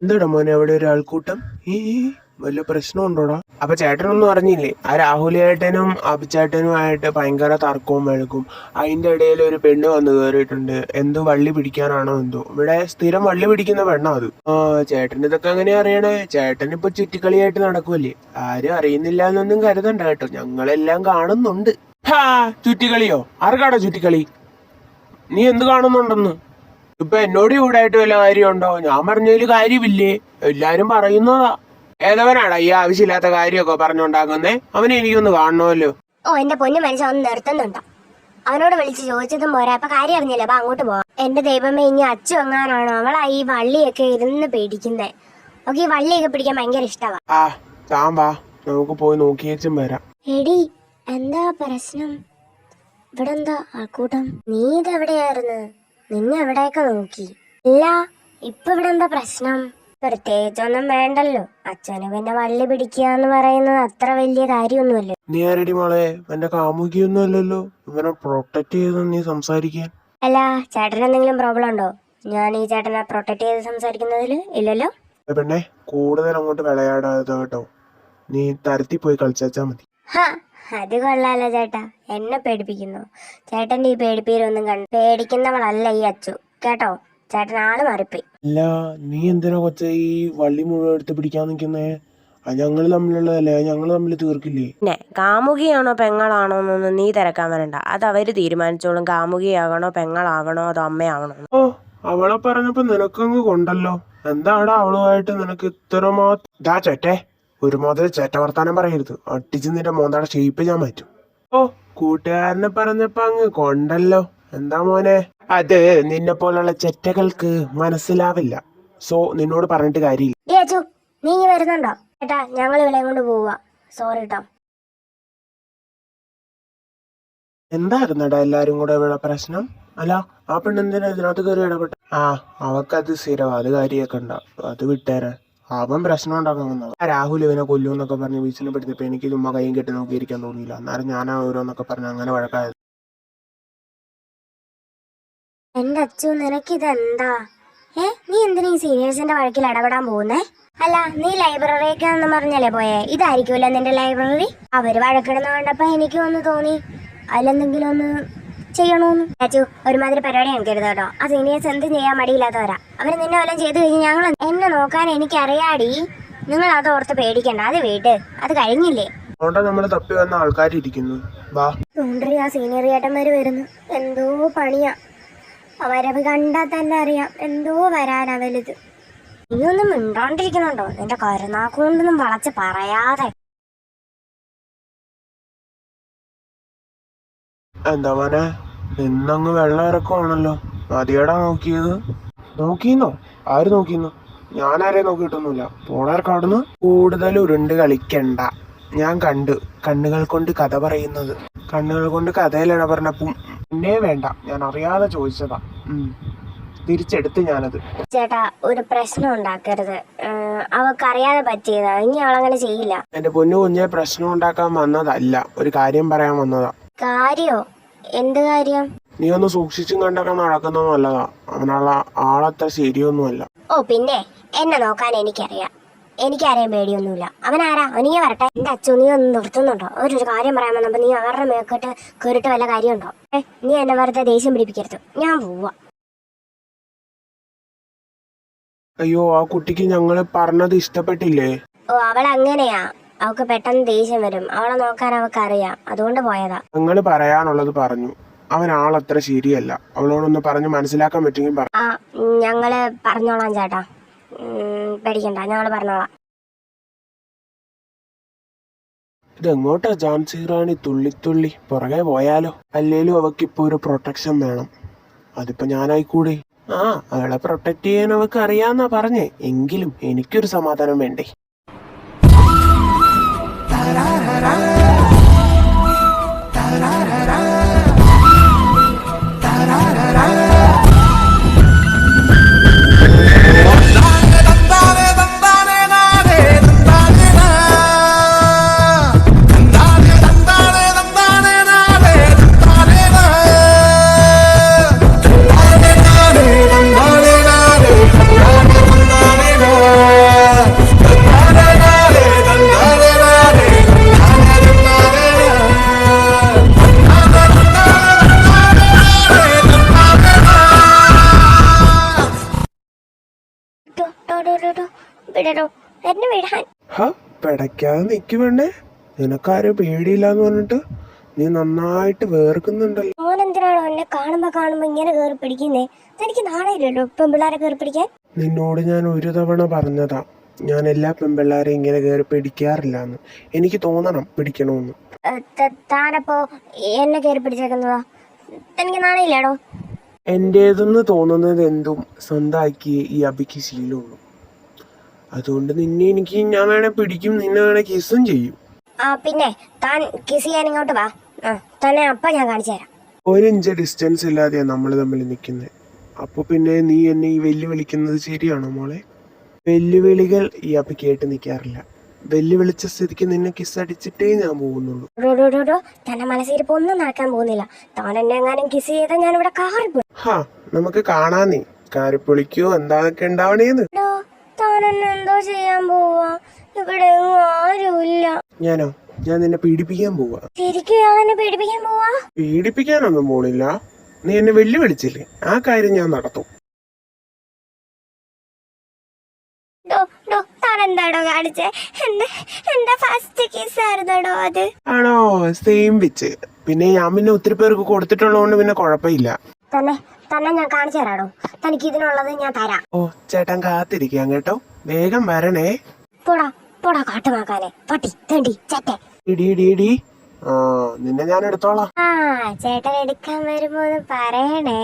എന്താടാ മോനെ അവിടെ ഒരു ആൾക്കൂട്ടം? വല്ല പ്രശ്നമുണ്ടോടാ? അപ്പൊ ചേട്ടനൊന്നും അറിഞ്ഞില്ലേ? ആ രാഹുലേട്ടനും അഭിച്ചേട്ടനുമായിട്ട് ഭയങ്കര തർക്കവും വഴക്കും. അതിന്റെ ഇടയിൽ ഒരു പെണ്ണ് വന്ന് കയറിയിട്ടുണ്ട്. എന്തോ വള്ളി പിടിക്കാനാണോ എന്തോ. ഇവിടെ സ്ഥിരം വള്ളി പിടിക്കുന്ന പെണ്ണാ അത്. ചേട്ടൻ ഇതൊക്കെ അങ്ങനെ അറിയണേ? ചേട്ടൻ ഇപ്പൊ ചുറ്റിക്കളിയായിട്ട് നടക്കുമല്ലേ? ആരും അറിയുന്നില്ല എന്നൊന്നും കരുതണ്ട കേട്ടോ, ഞങ്ങളെല്ലാം കാണുന്നുണ്ട്. ചുറ്റിക്കളിയോ? ആർക്കാടാ ചുറ്റിക്കളി? നീ എന്ത് കാണുന്നുണ്ടെന്ന്? ഇപ്പൊ എന്നോട് ചൂടായിട്ട് വല്ല കാര്യമുണ്ടോ? ഞാൻ പറഞ്ഞതിൽ കാര്യമില്ലേ? എല്ലാരും പറയുന്നതാ. ഏതവനാടാ ഈ ആവശ്യമില്ലാത്ത കാര്യമൊക്കെ പറഞ്ഞുണ്ടാക്കുന്നേ? അവനെ എനിക്കൊന്ന് കാണണമല്ലോ. എന്റെ പൊന്നു മനുഷ്യ ഒന്ന് നിർത്തുന്നുണ്ടോ? അവനോട് വിളിച്ച് ചോദിച്ചതും പോരാ, അപ്പൊ കാര്യം അറിഞ്ഞില്ല. അപ്പൊ അങ്ങോട്ട് പോവാം. എന്റെ ദൈവമേ, ഇനി അച്ചു എങ്ങാനാണോ അവളാ ഈ വള്ളിയൊക്കെ ഇരുന്ന് പേടിക്കുന്നേ. ഈ വള്ളിയൊക്കെ പിടിക്കാൻ ഭയങ്കര ഇഷ്ടവാ. താൻ വാ, നമുക്ക് പോയി നോക്കിയേച്ചും വരാം. എടി, എന്താ പ്രശ്നം? ഇവിടെ എന്താ ആൾക്കൂട്ടം? നീ ഇതെവിടെയായിരുന്നു? നിന്നെ എവിടെയൊക്കെ നോക്കി. ഇല്ല, ഇപ്പൊ ഇവിടെ എന്താ പ്രശ്നം? പ്രത്യേകിച്ചൊന്നും വേണ്ടല്ലോ. അച്ഛന് പിന്നെ വള്ളി പിടിക്കുക എന്ന് പറയുന്നത് അത്ര വലിയ കാര്യമൊന്നുമല്ലോ. നീ ആരടി മോളെ? എന്റെ കാമുകിയൊന്നും അല്ലല്ലോ. ഇവനെ പ്രൊട്ടക്ട് ചെയ്ത് നീ സംസാരിക്കാൻ. അല്ല, ചേട്ടന് എന്തെങ്കിലും പ്രോബ്ലം ഉണ്ടോ ഞാൻ ഈ ചേട്ടനെ പ്രൊട്ടക്ട് ചെയ്ത് സംസാരിക്കുന്നതില്? ഇല്ലല്ലോ. പെണ്ണെ, കൂടുതൽ അങ്ങോട്ട് വിളയാടാതെ കേട്ടോ. നീ തരത്തി പോയി കളിച്ചാ മതി. അത് കൊള്ളാലോ ചേട്ടാ, എന്നെ പേടിപ്പിക്കുന്നു. ചേട്ടന്റെ ഈ പേടിപ്പീരൊന്നും പേടിക്കുന്നവളല്ല ഈ അച്ചു കേട്ടോ. ചേട്ടൻ ആള് മാറിപ്പോയി. അല്ല, നീ എന്തിനാ കൊച്ച ഈ വള്ളി മുഴുവൻ എടുത്ത് പിടിക്കാൻ നിൽക്കുന്നേ? ഞങ്ങള് തമ്മിലുള്ളതല്ലേ, ഞങ്ങള് തമ്മിൽ തീർക്കില്ലേ? പിന്നെ കാമുകിയാണോ പെങ്ങളാണോ എന്നൊന്നും നീ തിരക്കാൻ വരണ്ട. അത് അവര് തീരുമാനിച്ചോളും. കാമുകിയാകണോ പെങ്ങളാകണോ അതോ അമ്മയാകണോ? അവളെ പറഞ്ഞപ്പോ നിനക്കങ്ങ് കൊണ്ടല്ലോ. എന്താടാ അവളുമായിട്ട് നിനക്ക് ഇത്രമാത്രം? ചേട്ടേ, ഒരുമാതിരി ചേട്ട വർത്താനം പറയരുത്. അടിച്ച് നിന്റെ മോന്താടെ ഷേപ്പ് ഞാൻ മാറ്റും. കൂട്ടുകാരനെ പറഞ്ഞപ്പോ അങ്ങ് കൊണ്ടല്ലോ. എന്താ മോനെ? അത് നിന്നെ പോലുള്ള ചെറ്റകൾക്ക് മനസ്സിലാവില്ല. സോ നിന്നോട് പറഞ്ഞിട്ട് കാര്യമില്ല. നീ വരുന്നുണ്ടോ ചേട്ടാ? ഞങ്ങൾ ഇവിടെ കൊണ്ട് പോവാ. സോറി കേട്ടോ. എന്തായിരുന്നടാ എല്ലാരും കൂടെ ഇവിടെ പ്രശ്നം? അല്ല, ആ പെണ്ണെന്തിനാ ഇതിനകത്ത് കയറി ഇടപെട്ട? അവക്കത് സ്ഥിരം, അത് കാര്യമൊക്കെ ഉണ്ടാവും. അത് വിട്ടേരാൻ അവൻ പ്രശ്നം ഉണ്ടാക്കാൻ വന്നത്. രാഹുൽ ഇവനെ കൊല്ലുമെന്നൊക്കെ പറഞ്ഞ് ഭീഷണിപ്പെടുത്തിയപ്പോ എനിക്ക് ചുമ്മാ കൈയും കെട്ടി നോക്കിയിരിക്കാൻ തോന്നിയില്ല. അന്നേരം ഞാനാ ഓരോന്നൊക്കെ പറഞ്ഞ് അങ്ങനെ വഴക്കായത്. എന്റെ അച്ചു, നിനക്കിതെന്താ? നീ എന്തിനാ ഈ സീനിയേഴ്സിന്റെ വഴക്കിൽ ഇടപെടാൻ പോകുന്നേ? അല്ല, നീ ലൈബ്രറിയൊക്കെയാണെന്ന് പറഞ്ഞല്ലേ പോയേ? ഇതായിരിക്കുമല്ലോ നിന്റെ ലൈബ്രറി. അവര് വഴക്കിടുന്ന കണ്ടപ്പോ എനിക്ക് ഒന്ന് തോന്നി അതിലെന്തെങ്കിലും ഒന്ന് ചെയ്യണോന്ന്. അച്ചു, ഒരുമാതിരി പരിപാടി എനിക്കരുത് കേട്ടോ. ആ സീനിയേഴ്സ് എന്തും ചെയ്യാൻ മടിയില്ലാത്തവരാ. അവര് നിന്നെ വല്ലതും ചെയ്തു കഴിഞ്ഞ് ഞങ്ങൾ എന്നെ നോക്കാൻ എനിക്കറിയാടി. നിങ്ങൾ അത് ഓർത്ത് പേടിക്കണ്ട. അത് വീട്ട്, അത് കഴിഞ്ഞില്ലേ? നമ്മള് തപ്പി വന്ന ആൾക്കാരിയ്ക്കുന്നു. ആ സീനിയർ ചേട്ടന്മാര് വരുന്നു. എന്തോ പണിയാ. അവരവ് കണ്ടാ തന്നെ അറിയാം എന്തോ വരാനാ വലുത്. നീയൊന്നും മിണ്ടോണ്ടിരിക്കുന്നുണ്ടോ? നിന്റെ കരുനാക്കൊണ്ടൊന്നും വളച്ച് പറയാതെ. എന്താ മോനെ, നിന്നങ്ങ് വെള്ളം ഇറക്കുവാണല്ലോ. മതിയടാ നോക്കിയത്? നോക്കിന്നോ? ആര് നോക്കിന്നു? ഞാനാരെ നോക്കിയിട്ടൊന്നുമില്ല. പോണാർക്കാടുന്ന് കൂടുതൽ ഉരുണ്ട് കളിക്കണ്ട. ഞാൻ കണ്ടു. കണ്ണുകൾ കൊണ്ട് കഥ പറയുന്നത്. കണ്ണുകൾ കൊണ്ട് കഥയിലിട പറഞ്ഞപ്പം പിന്നെ വേണ്ട, ഞാൻ അറിയാതെ ചോദിച്ചതാ. തിരിച്ചെടുത്ത് ഞാനത്. ചേട്ടാ, ഒരു പ്രശ്നം ഉണ്ടാക്കരുത്. അവക്കറിയാതെ പറ്റിയതാ. ഇനി അവളങ്ങനെ ചെയ്യില്ല. എന്റെ പൊന്നു കുഞ്ഞെ, പ്രശ്നം ഉണ്ടാക്കാൻ വന്നതല്ല, ഒരു കാര്യം പറയാൻ വന്നതാ. കാര്യോ? എന്ത് കാര്യം? നീ ഒന്ന് സൂക്ഷിച്ചും കണ്ടൊക്കെ നടക്കുന്നത് നല്ലതാ. അവനുള്ള ആളത്ര ശരിയൊന്നുമല്ല. പിന്നെ എന്നെ നോക്കാൻ എനിക്കറിയാം. എനിക്കാരെയും പേടിയൊന്നുമില്ല. അവനാരാ? നീ വരട്ടെ. എന്റെ അച്ഛൻ, നീ ഒന്ന് നിർത്തുന്നുണ്ടോ? ഒരു കാര്യം പറയാൻ വന്നപ്പോ നീ അവരുടെ മേക്കോട്ട് കയറിട്ട് വല്ല കാര്യമുണ്ടോ? നീ എന്നെ വെറുതെ ദേഷ്യം പിടിപ്പിക്കരുത്. ഞാൻ പോവാ. അയ്യോ, ആ കുട്ടിക്ക് ഞങ്ങള് പറഞ്ഞത് ഇഷ്ടപ്പെട്ടില്ലേ? അവളങ്ങനെയാ. അവക്ക് പെട്ടെന്ന് ദേഷ്യം വരും. അവളെ നോക്കാൻ അവക്കറിയാം, അതുകൊണ്ട് പോയതാ. ഞങ്ങള് പറയാനുള്ളത് പറഞ്ഞു. അവൻ ആളത്ര ശരിയല്ല. അവളോടൊന്ന് പറഞ്ഞ് മനസ്സിലാക്കാൻ പറ്റുമെങ്കിൽ പറ. ഞങ്ങള് പറഞ്ഞോളാം ചേട്ടാ, പേടിക്കണ്ട, ഞങ്ങള് പറഞ്ഞോളാം. ഇതെങ്ങോട്ടാ ജാൻസി റാണി തുള്ളിത്തുള്ളി പുറകെ പോയാലോ? അല്ലേലും അവക്കിപ്പോ ഒരു പ്രൊട്ടക്ഷൻ വേണം. അതിപ്പോ ഞാനായിക്കൂടെ? അവളെ പ്രൊട്ടക്ട് ചെയ്യാൻ അവക്ക് അറിയാന്നാ പറഞ്ഞേ. എങ്കിലും എനിക്കൊരു സമാധാനം വേണ്ടേ? വിടടോ, എന്നെ വിടാൻ. ഹ പിടയ്ക്കാതെ നിക്കുവേണ്ടേ? നിനക്കാരോ പേടിയില്ലാന്ന് പറഞ്ഞിട്ട് നീ നന്നായിട്ട് വേർക്കുന്നുണ്ടല്ലോ. മോനെന്തിനാണോ എന്നെ കാണുമ്പോ ഇങ്ങനെ കേറി പിടിക്കുന്നേ? തനിക്ക് നാണയില്ലല്ലോ പെൺപിള്ളാരെ കേറി പിടിക്കാൻ. നിന്നോട് ഞാൻ ഒരു തവണ പറഞ്ഞതാ, ഞാൻ എല്ലാ പെൺപിള്ളാരെയും ഇങ്ങനെ കയറി പിടിക്കാറില്ലാന്ന്. എനിക്ക് തോന്നണം പിടിക്കണമെന്ന്. താനപ്പോ എന്നെ കേറി പിടിച്ചേക്കുന്നതാ? തനിക്ക് നാണയില്ലാടോ? എൻ്റേതെന്ന് തോന്നുന്നത് എന്തും സ്വന്തമാക്കി ഈ അബിക്ക് ശീലമുള്ളൂ. അതുകൊണ്ട് നിന്നെ ഞാൻ വേണേ പിടിക്കും, നിന്നെ വേണേ കിസ്സും ചെയ്യും. പിന്നെ താൻ കിസ് ചെയ്യാൻ ഇങ്ങോട്ട് വാ. തന്നെ അപ്പ ഞാൻ കാണിച്ചു തരാം. 1 ഇഞ്ച് ഡിസ്റ്റൻസ് ഇല്ലാതെയാ നമ്മൾ തമ്മിൽ നിൽക്കുന്നത്. അപ്പൊ പിന്നെ നീ എന്നെ ഈ വെല്ലുവിളിക്കുന്നത് ശരിയാണോ മോളെ? വെല്ലുവിളികൾ ഈ അപ്പി കേട്ട് നിൽക്കാറില്ല. വെല്ലുവിളിച്ച സ്ഥിതിക്ക് നിന്നെ കിസ് അടിച്ചിട്ടേ ഞാൻ പോകുന്നുള്ളൂ. തന്നെ മനസ്സിരിപ്പ് ഒന്നും നടക്കാൻ പോകുന്നില്ല. താൻ എന്നെ എങ്ങാനും കിസ് ചെയ്താൽ ഞാൻ ഇവിടെ കാറി പോയി. ഹാ നമുക്ക് കാണാന്നേ, കാറിപ്പൊളിക്കോ എന്താന്നൊക്കെ ഉണ്ടാവണേന്ന്. താൻ എന്നെ എന്തോ ചെയ്യാൻ പോവാ? ഇവിടെ ആരുമില്ല. ഞാൻ നിന്നെ പീഡിപ്പിക്കാൻ പോവാ. ശരിക്കും ഇയാൾ എന്നെ പേടിപ്പിക്കാൻ പോവാ? പീഡിപ്പിക്കാനൊന്നും പോണില്ല. നീ എന്നെ വെല്ലുവിളിച്ചില്ലേ, ആ കാര്യം ഞാൻ നടത്തും. താൻ എന്താടോ കാണിച്ചേ? എന്റെ ഫസ്റ്റ് കിസ് ആയിരുന്നോ അത്? ആണോ? Same pitch. പിന്നെ ഞാൻ പിന്നെ ഒത്തിരി പേർക്ക് കൊടുത്തിട്ടുള്ളതുകൊണ്ട് പിന്നെ കുഴപ്പമില്ല. തന്നെ ഞാൻ കാണിച്ചു തരാടോ. തനിക്ക് ഇതിനുള്ളത് ഞാൻ തരാം. ഓ ചേട്ടൻ കാത്തിരിക്കാം കേട്ടോ, വേഗം വരണേ. പോടാ കാട്ടുമാക്കാനെ, പട്ടി തണ്ടി ചേട്ടൻ. ഇടി ആ നിന്നെ ഞാൻ എടുത്തോളാം. ചേട്ടൻ എടുക്കാൻ വരുമ്പോ പറയണേ.